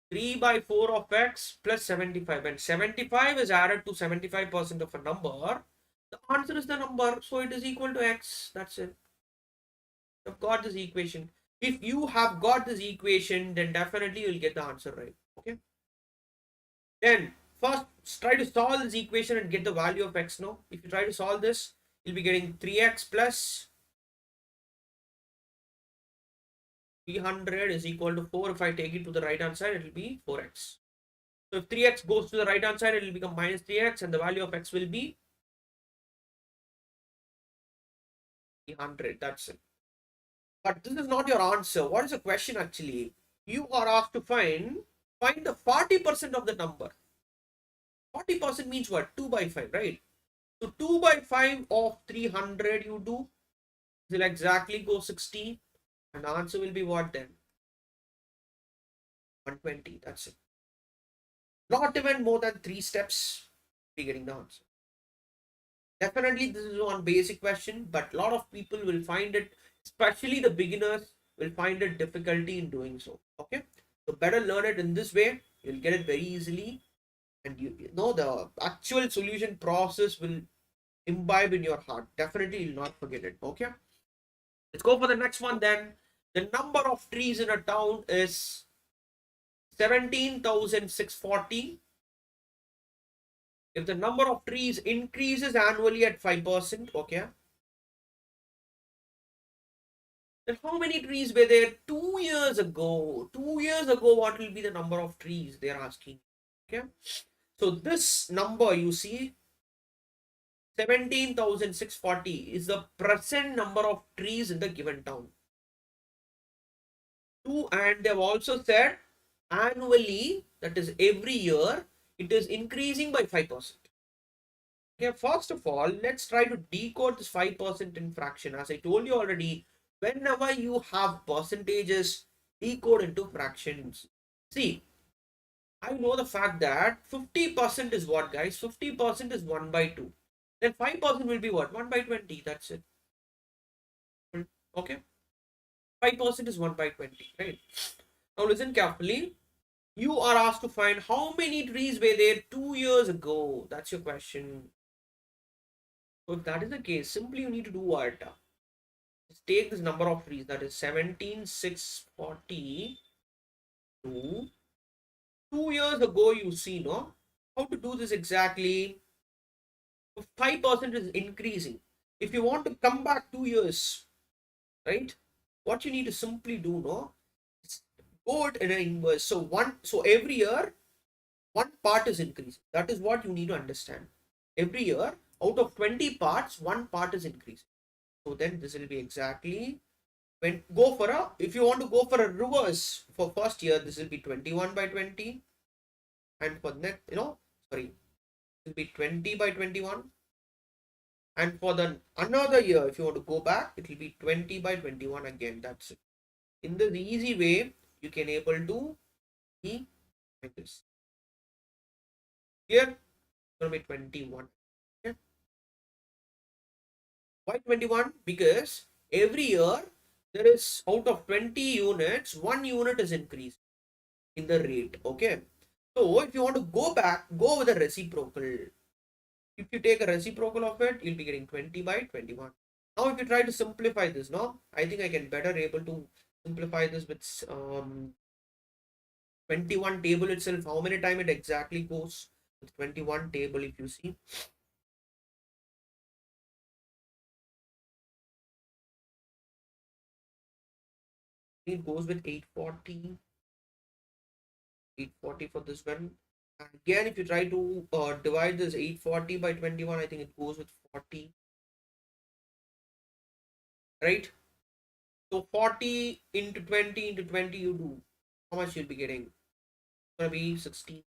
3 by 4 of x plus 75. When 75 is added to 75% of a number, the answer is the number. So it is equal to x. That's it. You've got this equation. If you have got this equation, then definitely you'll get the answer right. Okay. Then first try to solve this equation and get the value of x now. If you try to solve this, you'll be getting 3x plus 300 is equal to 4. If I take it to the right hand side, it will be 4x. So if 3x goes to the right hand side, it will become minus 3x, and the value of x will be 300. That's it. But this is not your answer. What is the question actually? You are asked to find the 40% of the number. 40% means what? 2 by 5, right? So 2 by 5 of 300 you do. It will exactly go 60. And the answer will be what then? 120. That's it. Not even more than 3 steps. Be getting the answer. Definitely this is one basic question, but a lot of people will find it, especially the beginners, will find it difficulty in doing so. Okay. So better learn it in this way. You'll get it very easily. And you know the actual solution process will imbibe in your heart. Definitely you'll not forget it. Okay. Let's go for the next one then. The number of trees in a town is 17,640. If the number of trees increases annually at 5%, okay, then how many trees were there 2 years ago? 2 years ago, what will be the number of trees they're asking? Okay, so this number you see, 17,640 is the present number of trees in the given town. And they've also said annually, that is every year, it is increasing by 5%. Okay, first of all, let's try to decode this 5% in fraction. As I told you already, whenever you have percentages, decode into fractions. See, I know the fact that 50% is what, guys? 50% is 1 by 2. Then 5% will be what? 1 by 20. That's it. Okay. 5% is 1 by 20, right? Now listen carefully. You are asked to find how many trees were there 2 years ago. That's your question. So if that is the case, simply you need to do what? Just take this number of trees, that is 17,640 to 2 years ago, you see, no? How to do this exactly? 5% is increasing. If you want to come back 2 years, right? What you need to simply do, no? Go it in an inverse. So every year, one part is increasing. That is what you need to understand. Every year, out of 20 parts, one part is increasing. So then this will be exactly, when go for a, if you want to go for a reverse for first year, this will be 21 by 20. And for next, sorry, it will be 20 by 21. And for the another year, if you want to go back, it will be 20 by 21 again. That's it. In the easy way, you can able to be like this. Here, it's going to be 21. Okay. Why 21? Because every year, there is out of 20 units, 1 unit is increased in the rate. Okay. So if you want to go back, go with a reciprocal. If you take a reciprocal of it, you'll be getting 20 by 21. Now, if you try to simplify this, no, I think I can better able to simplify this with 21 table itself. How many time it exactly goes with 21 table, if you see. It goes with 840. 840 for this one. And again, if you try to divide this 840 by 21, I think it goes with 40. Right? So 40 into 20 into 20 you do. How much you'll be getting? It's going to be 16.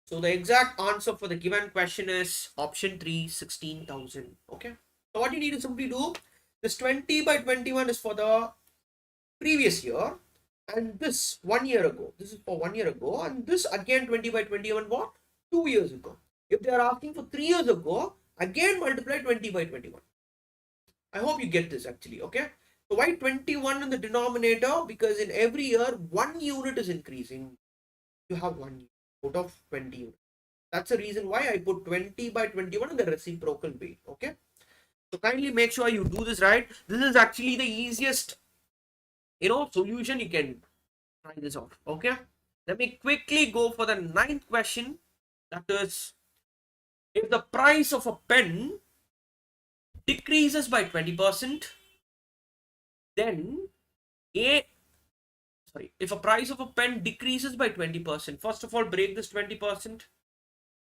So the exact answer for the given question is option 3, 16,000. Okay. So what you need to simply do, this 20 by 21 is for the previous year. And this 1 year ago, this is for 1 year ago. And this again 20 by 21 what? 2 years ago. If they are asking for 3 years ago, again multiply 20 by 21. I hope you get this actually, okay? So why 21 in the denominator? Because in every year, 1 unit is increasing. You have 1 unit out of 20 units. That's the reason why I put 20 by 21 in the reciprocal way, okay? So kindly make sure you do this right. This is actually the easiest, solution you can try this out, okay? Let me quickly go for the 9th question. That is, if the price of a pen decreases by 20%, then if a price of a pen decreases by 20%, first of all, break this 20%.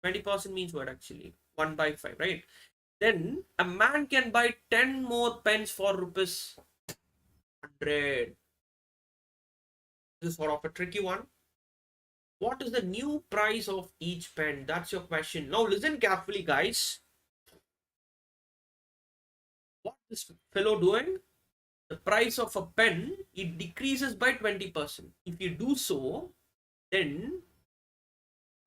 20% means what actually? 1 by 5, right? Then a man can buy 10 more pens for rupees 100. This is sort of a tricky one. What is the new price of each pen? That's your question. Now listen carefully, guys. What is this fellow doing? The price of a pen, it decreases by 20%. If you do so, then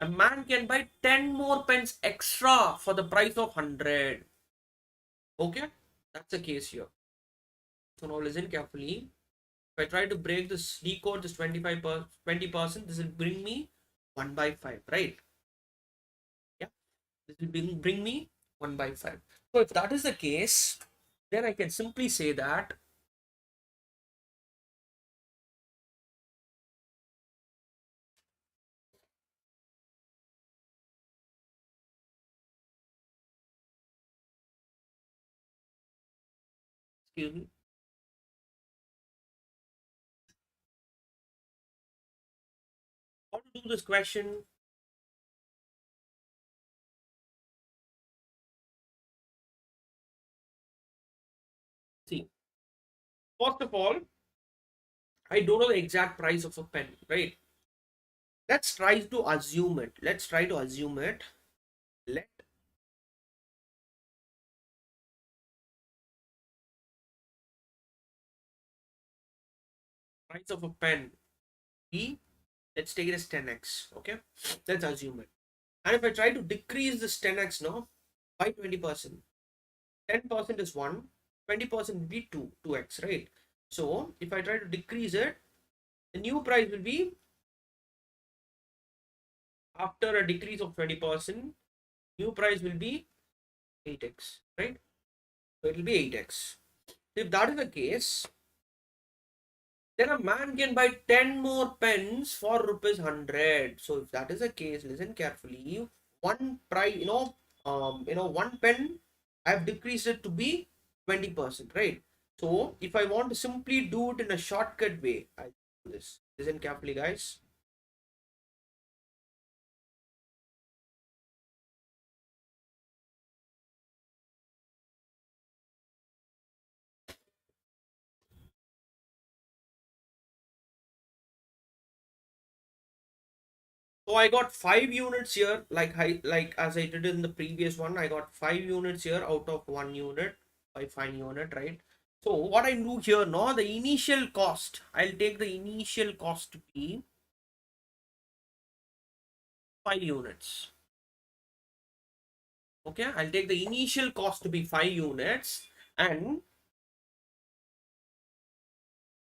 a man can buy 10 more pens extra for the price of 100. Okay, that's the case here. So now listen carefully. If I try to break this, decode this 20%, this will bring me 1 by 5, right? Yeah, this will bring me 1 by 5. So if that is the case, then I can simply say that Excuse me. How to do this question? See, first of all, I don't know the exact price of a pen, right? Let's try to assume it. Let's try to assume it. Let price of a pen be, let's take it as 10x. Okay, let's assume it. And if I try to decrease this 10x now by 20%, 10% is 1, 20% will be 2x, right? So if I try to decrease it, the new price will be, after a decrease of 20%, new price will be 8x, right? So it will be 8x. If that is the case, then a man can buy 10 more pens for rupees 100. So if that is the case, listen carefully. One price, one pen, I've decreased it to be 20%, right? So if I want to simply do it in a shortcut way, I do this. Listen carefully, guys. So I got 5 units here, like as I did in the previous one, I got 5 units here out of 1 unit by 5 unit, right? So what I do here now, the initial cost, I'll take the initial cost to be 5 units. Okay, I'll take the initial cost to be 5 units, and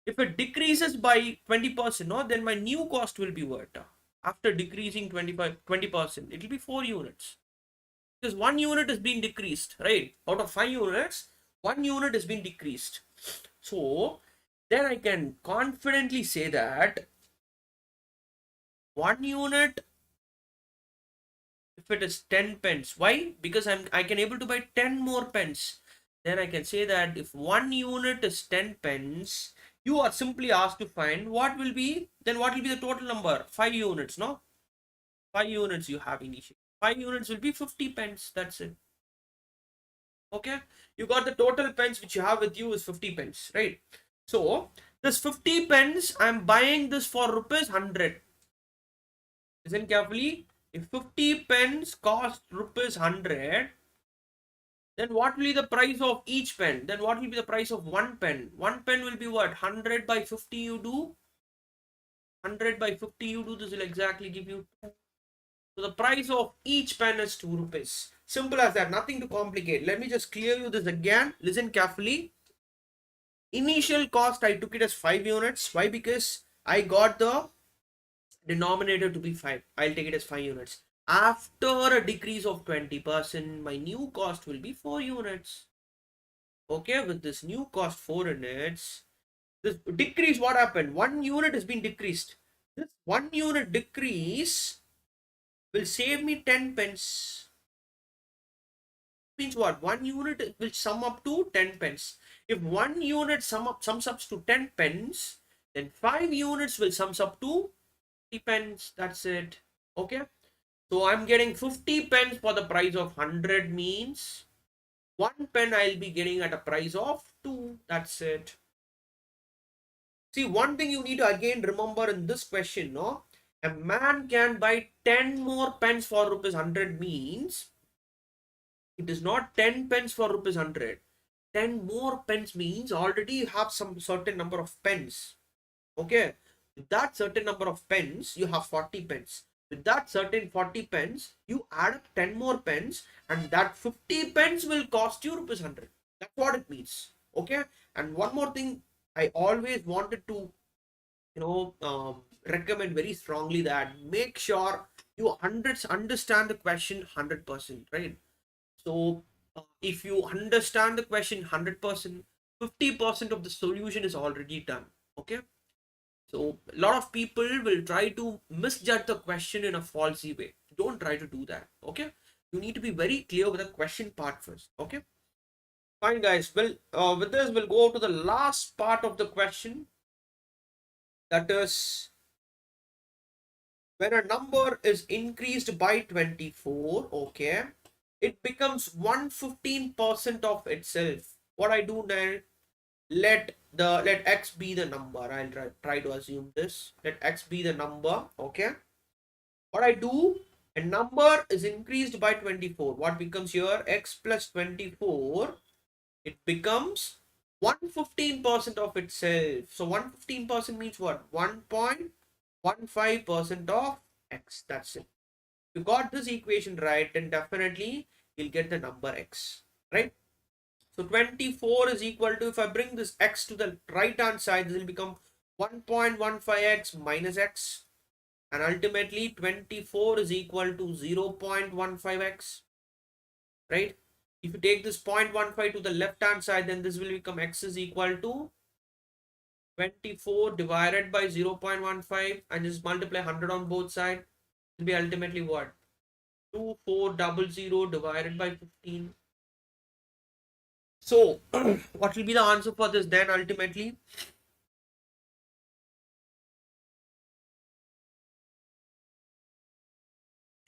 if it decreases by 20%, no, then my new cost will be what? After decreasing 20%, it will be 4 units. Because 1 unit is being decreased, right? Out of 5 units, 1 unit is being decreased. So then I can confidently say that 1 unit, if it is 10 pence, why? Because I can able to buy 10 more pence. Then I can say that if 1 unit is 10 pence, you are simply asked to find what will be, then what will be the total number? 5 units, no? 5 units you have initially. 5 units will be 50 pence. That's it. Okay, you got the total pence which you have with you is 50 pence, right? So this 50 pence, I'm buying this for rupees 100. Listen carefully. If 50 pence cost rupees 100, then what will be the price of each pen? Then what will be the price of one pen? One pen will be what? 100 by 50 you do. 100 by 50 you do. This will exactly give you 2. So the price of each pen is 2 rupees. Simple as that. Nothing to complicate. Let me just clear you this again. Listen carefully. Initial cost, I took it as 5 units. Why? Because I got the denominator to be 5. I'll take it as 5 units. After a decrease of 20%, my new cost will be 4 units. Okay, with this new cost 4 units, this decrease, what happened? 1 unit has been decreased. This 1 unit decrease will save me 10 pence. Means what? 1 unit will sum up to 10 pence. If 1 unit sums up to 10 pence, then 5 units will sums up to 50 pence. That's it. Okay. So I'm getting 50 pence for the price of 100, means one pen I'll be getting at a price of 2. That's it. See, one thing you need to again remember in this question, no? A man can buy 10 more pens for rupees 100, means it is not 10 pens for rupees 100. 10 more pens means already you have some certain number of pens. Okay. With that certain number of pens, you have 40 pens. With that certain 40 pens, you add up 10 more pens, and that 50 pens will cost you rupees 100. That's what it means. Okay. And one more thing, I always wanted to, recommend very strongly that make sure you understand the question 100%, right? So if you understand the question 100%, 50% of the solution is already done. Okay. So a lot of people will try to misjudge the question in a falsy way. Don't try to do that. Okay. You need to be very clear with the question part first. Okay. Fine, guys. Well, with this, we'll go to the last part of the question. That is, when a number is increased by 24, okay, it becomes 115% of itself. What I do now, let x be the number. I'll try to assume this. Let x be the number, okay. What I do, a number is increased by 24. What becomes here? X plus 24. It becomes 115% of itself. So 115% means what? 1.15% of x. That's it. If you got this equation right, then definitely you'll get the number x, right? So 24 is equal to, if I bring this x to the right hand side, this will become 1.15x minus x, and ultimately 24 is equal to 0.15x, right? If you take this 0.15 to the left hand side, then this will become x is equal to 24 divided by 0.15, and just multiply 100 on both sides. It will be ultimately what? 2400 divided by 15. So what will be the answer for this then ultimately?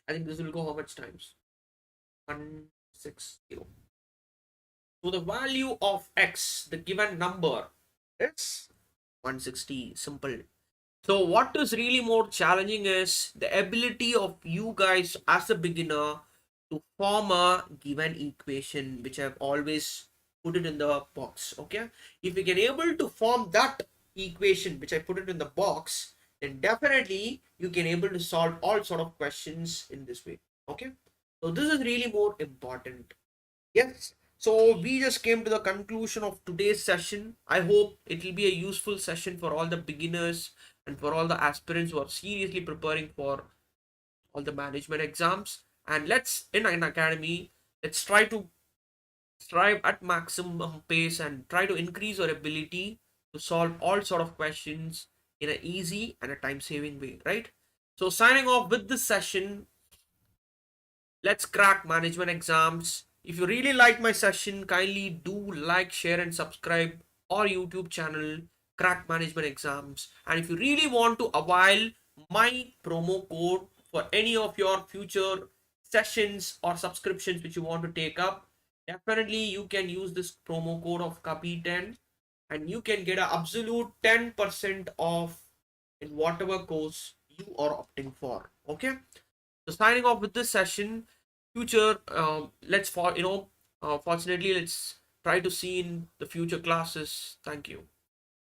I think this will go how much times? 160. So the value of x, the given number, is 160. Simple. So what is really more challenging is the ability of you guys as a beginner to form a given equation, which I've always put it in the box. Okay, if you can able to form that equation which I put it in the box, then definitely you can able to solve all sort of questions in this way. Okay, so this is really more important. Yes. So we just came to the conclusion of today's session. I hope it will be a useful session for all the beginners and for all the aspirants who are seriously preparing for all the management exams. And let's, in an academy, let's try to strive at maximum pace and try to increase our ability to solve all sort of questions in an easy and a time saving way, right? So signing off with this session, let's crack management exams. If you really like my session, kindly do like, share, and subscribe our YouTube channel, Crack Management Exams. And if you really want to avail my promo code for any of your future sessions or subscriptions which you want to take up, definitely you can use this promo code of Kabi10, and you can get an absolute 10% off in whatever course you are opting for. Okay. So signing off with this session, future, let's for fortunately let's try to see in the future classes. Thank you.